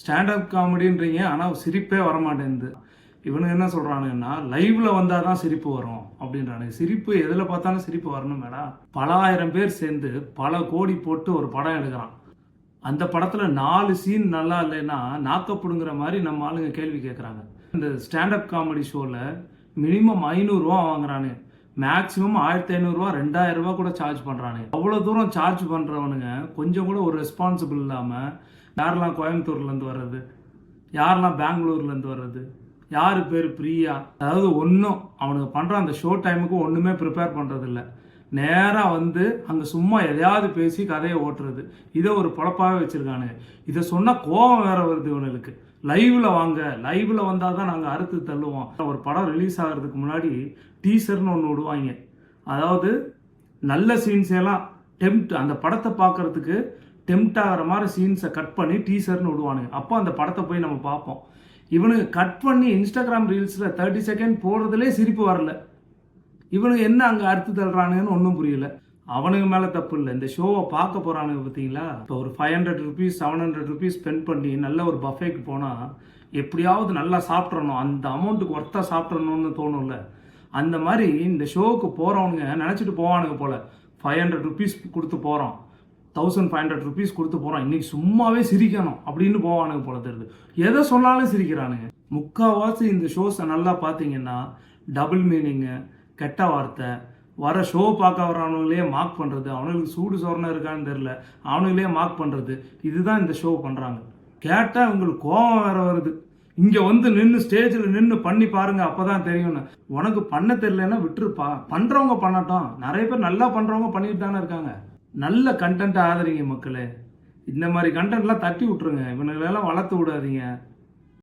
Stand up காமெடின்றீங்க, ஆனால் சிரிப்பே வரமாட்டேங்குது. இவனுங்க என்ன சொல்கிறானுங்கன்னா, லைவில் வந்தால் தான் சிரிப்பு வரும் அப்படின்றானுங்க. சிரிப்பு எதில் பார்த்தாலும் சிரிப்பு வரணும் மேடம். பல ஆயிரம் பேர் சேர்ந்து பல கோடி போட்டு ஒரு படம் எடுக்கிறான். அந்த படத்தில் 4 சீன் நல்லா இல்லைன்னா நாக்கப்படுங்கிற மாதிரி நம்ம ஆளுங்க கேள்வி கேட்குறாங்க. இந்த ஸ்டாண்டப் காமெடி ஷோவில் மினிமம் 500 ரூபா வாங்குறானு, மேக்ஸிமம் 1500 ரூபா 2000 ரூபா கூட சார்ஜ் பண்ணுறானு. அவ்வளோ தூரம் சார்ஜ் பண்ணுறவனுங்க கொஞ்சம் கூட ஒரு ரெஸ்பான்சிபிள் இல்லாமல் யாரெல்லாம் கோயம்புத்தூர்லேருந்து வர்றது, யாரெல்லாம் பெங்களூர்லேருந்து வர்றது, யார் பேர் பிரியா, அதாவது ஒன்றும் அவனுக்கு பண்ணுற அந்த ஷோ டைமுக்கு ஒன்றுமே ப்ரிப்பேர் பண்ணுறதில்ல. நேராக வந்து அங்கே சும்மா எதையாவது பேசி கதையை ஓட்டுறது, இதை ஒரு பொழப்பாகவே வச்சுருக்கானுங்க. இதை சொன்னால் கோபம் வேற வருது இவனுக்கு. லைவில் வாங்க, லைவில் வந்தால் தான் நாங்கள் அறுத்து தள்ளுவோம். ஒரு படம் ரிலீஸ் ஆகிறதுக்கு முன்னாடி டீசர்னு ஒன்று விடுவாங்க. அதாவது நல்ல சீன்ஸ் எல்லாம் அந்த படத்தை பார்க்குறதுக்கு டெம்ட் ஆகிற மாதிரி சீன்ஸை கட் பண்ணி டீசர்னு விடுவானுங்க. அப்போ அந்த படத்தை போய் நம்ம பார்ப்போம். இவனுக்கு கட் பண்ணி இன்ஸ்டாகிராம் ரீல்ஸில் 30 செகண்ட் போடுறதுலே சிரிப்பு வரல. இவனுக்கு என்ன அங்கே அறுத்து தள்ளுறானுங்கன்னு ஒன்றும் புரியல. அவனுக்கு மேலே தப்பு இல்லை, இந்த ஷோவை பார்க்க போகிறானுங்க பார்த்தீங்களா. இப்போ ஒரு 500 ருபீஸ் 700 ருபீஸ் ஸ்பெண்ட் பண்ணி நல்ல ஒரு பஃபேக்கு போனால் எப்படியாவது நல்லா சாப்பிட்றணும், அந்த அமௌண்ட்டுக்கு ஒர்த்தாக சாப்பிட்றணும்னு தோணும்ல. அந்த மாதிரி இந்த ஷோவுக்கு போகிறவனுங்க நினச்சிட்டு போவானுங்க போல், 500 ருபீஸ் கொடுத்து போகிறோம், 1500 ருபீஸ் கொடுத்து போகிறோம், இன்றைக்கி சும்மாவே சிரிக்கணும் அப்படின்னு போவானுங்க போல தெரியுது. எதை சொன்னாலும் சிரிக்கிறானுங்க. முக்கால்வாசி இந்த ஷோஸை நல்லா பார்த்தீங்கன்னா டபுள் மீனிங்கு, கெட்ட வார்த்தை, வர ஷோ பார்க்க வரவனுங்களே மார்க் பண்ணுறது, அவனுங்களுக்கு சூடு சோரணம் இருக்கான்னு தெரில, அவனுங்களே மார்க் பண்ணுறது, இதுதான் இந்த ஷோ பண்ணுறாங்க. கேட்டால் உங்களுக்கு கோபம் வேற வருது. இங்கே வந்து நின்று ஸ்டேஜில் நின்று பண்ணி பாருங்க, அப்போ தான் தெரியும்னு. உனக்கு பண்ண தெரியலன்னா விட்டுருப்பா, பண்ணுறவங்க பண்ணட்டும். நிறைய பேர் நல்லா பண்ணுறவங்க பண்ணிட்டு தானே இருக்காங்க. நல்ல கண்டென்ட்டை ஆதரிங்க மக்களே. இந்த மாதிரி கண்டென்ட்லாம் தட்டி விட்டுருங்க, இவனுங்களெல்லாம் வளர்த்து விடாதீங்க.